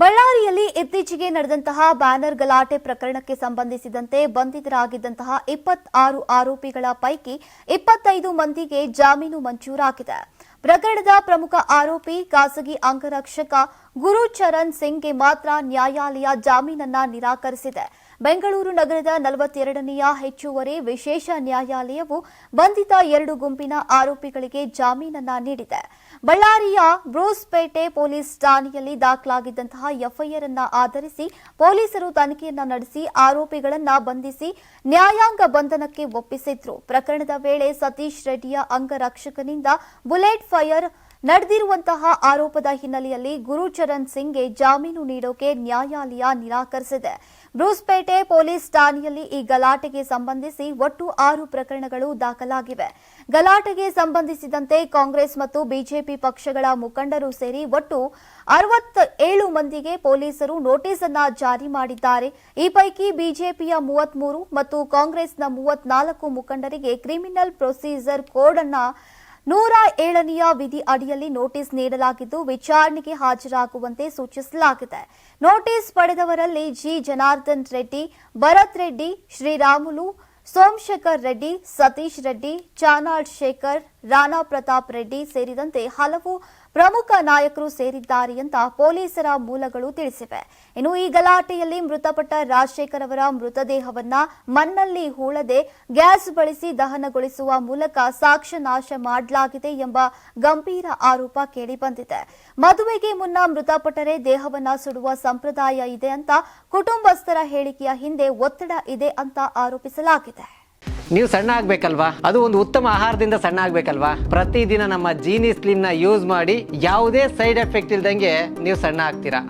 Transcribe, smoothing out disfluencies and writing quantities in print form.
ಬಳ್ಳಾರಿಯಲ್ಲಿ ಇತ್ತೀಚೆಗೆ ನಡೆದಂತಹ ಬ್ಯಾನರ್ ಗಲಾಟೆ ಪ್ರಕರಣಕ್ಕೆ ಸಂಬಂಧಿಸಿದಂತೆ ಬಂಧಿತರಾಗಿದ್ದಂತಹ 26 ಆರೋಪಿಗಳ ಪೈಕಿ 25 ಮಂದಿಗೆ ಜಾಮೀನು ಮಂಜೂರಾಗಿದೆ. ಪ್ರಕರಣದ ಪ್ರಮುಖ ಆರೋಪಿ ಖಾಸಗಿ ಅಂಗರಕ್ಷಕ ಗುರುಚರಣ್ ಸಿಂಗ್ಗೆ ಮಾತ್ರ ನ್ಯಾಯಾಲಯ ಜಾಮೀನನ್ನ ನಿರಾಕರಿಸಿದೆ. ಬೆಂಗಳೂರು ನಗರದ 42ನೇ ಹೆಚ್ಚುವರಿ ವಿಶೇಷ ನ್ಯಾಯಾಲಯವು ಬಂಧಿತ 2 ಗುಂಪಿನ ಆರೋಪಿಗಳಿಗೆ ಜಾಮೀನನ್ನ ನೀಡಿದೆ. ಬಳ್ಳಾರಿಯ ಬ್ರೂಸ್ಪೇಟೆ ಪೊಲೀಸ್ ಠಾಣೆಯಲ್ಲಿ ದಾಖಲಾಗಿದ್ದಂತಹ ಎಫ್ಐಆರ್ ಅನ್ನು ಆಧರಿಸಿ ಪೊಲೀಸರು ತನಿಖೆಯನ್ನ ನಡೆಸಿ ಆರೋಪಿಗಳನ್ನ ಬಂಧಿಸಿ ನ್ಯಾಯಾಂಗ ಬಂಧನಕ್ಕೆ ಒಪ್ಪಿಸಿದ್ರು. ಪ್ರಕರಣದ ವೇಳೆ ಸತೀಶ್ ರೆಡ್ಡಿಯ ಅಂಗರಕ್ಷಕನಿಂದ ಬುಲೆಟ್ ಫೈರ್ ನಡೆದಿರುವಂತಹ ಆರೋಪದ ಹಿನ್ನೆಲೆಯಲ್ಲಿ ಗುರುಚರಣ್ ಸಿಂಗ್ಗೆ ಜಾಮೀನು ನೀಡೋಕೆ ನ್ಯಾಯಾಲಯ ನಿರಾಕರಿಸಿದೆ. ಬ್ರೂಸ್ಪೇಟೆ ಪೊಲೀಸ್ ಠಾಣೆಯಲ್ಲಿ ಈ ಗಲಾಟೆಗೆ ಸಂಬಂಧಿಸಿ ಒಟ್ಟು 6 ಪ್ರಕರಣಗಳು ದಾಖಲಾಗಿವೆ. ಗಲಾಟೆಗೆ ಸಂಬಂಧಿಸಿದಂತೆ ಕಾಂಗ್ರೆಸ್ ಮತ್ತು ಬಿಜೆಪಿ ಪಕ್ಷಗಳ ಮುಖಂಡರು ಸೇರಿ ಒಟ್ಟು 67 ಮಂದಿಗೆ ಪೊಲೀಸರು ನೋಟಿಸ್ ಅನ್ನ ಜಾರಿ ಮಾಡಿದ್ದಾರೆ. ಈ ಪೈಕಿ ಬಿಜೆಪಿಯ 33 ಮತ್ತು ಕಾಂಗ್ರೆಸ್ನ 34 ಮುಖಂಡರಿಗೆ ಕ್ರಿಮಿನಲ್ ಪ್ರೊಸೀಜರ್ ಕೋಡ್ ಅನ್ನ 107ನೇ ವಿಧಿ ಅಡಿಯಲ್ಲಿ ನೋಟಿಸ್ ನೀಡಲಾಗಿದ್ದು ವಿಚಾರಣೆಗೆ ಹಾಜರಾಗುವಂತೆ ಸೂಚಿಸಲಾಗಿದೆ. ನೋಟಿಸ್ ಪಡೆದವರಲ್ಲಿ ಜಿ ಜನಾರ್ದನ್ ರೆಡ್ಡಿ, ಭರತ್ ರೆಡ್ಡಿ, ಶ್ರೀರಾಮುಲು, ಸೋಮಶೇಖರ್ ರೆಡ್ಡಿ, ಸತೀಶ್ ರೆಡ್ಡಿ, ಚಾನಾಳ್ ಶೇಖರ್, ರಾಣಾ ಪ್ರತಾಪ್ ರೆಡ್ಡಿ ಸೇರಿದಂತೆ ಹಲವು ಪ್ರಮುಖ ನಾಯಕರು ಸೇರಿದ್ದಾರೆ ಅಂತ ಪೊಲೀಸರ ಮೂಲಗಳು ತಿಳಿಸಿವೆ. ಇನ್ನು ಈ ಗಲಾಟೆಯಲ್ಲಿ ಮೃತಪಟ್ಟ ರಾಜಶೇಖರ್ ಅವರ ಮೃತದೇಹವನ್ನ ಮಣ್ಣಲ್ಲಿ ಹೂಳದೆ ಗ್ಯಾಸ್ ಬಳಸಿ ದಹನಗೊಳಿಸುವ ಮೂಲಕ ಸಾಕ್ಷ್ಯ ನಾಶ ಮಾಡಲಾಗಿದೆ ಎಂಬ ಗಂಭೀರ ಆರೋಪ ಕೇಳಿಬಂದಿದೆ. ಮದುವೆಗೆ ಮುನ್ನ ಮೃತಪಟ್ಟರೆ ದೇಹವನ್ನ ಸುಡುವ ಸಂಪ್ರದಾಯ ಇದೆ ಅಂತ ಕುಟುಂಬಸ್ಥರ ಹೇಳಿಕೆಯ ಹಿಂದೆ ಒತ್ತಡ ಇದೆ ಅಂತ ಆರೋಪಿಸಲಾಗಿದೆ. ನೀವು ಸಣ್ಣ ಆಗ್ಬೇಕಲ್ವಾ? ಅದು ಒಂದು ಉತ್ತಮ ಆಹಾರದಿಂದ ಸಣ್ಣ ಆಗ್ಬೇಕಲ್ವಾ? ಪ್ರತಿದಿನ ನಮ್ಮ ಜೀನಿ ಸ್ಲಿಮ್ ನ ಯೂಸ್ ಮಾಡಿ ಯಾವುದೇ ಸೈಡ್ ಎಫೆಕ್ಟ್ ಇಲ್ದಂಗೆ ನೀವು ಸಣ್ಣ ಆಗ್ತೀರಾ.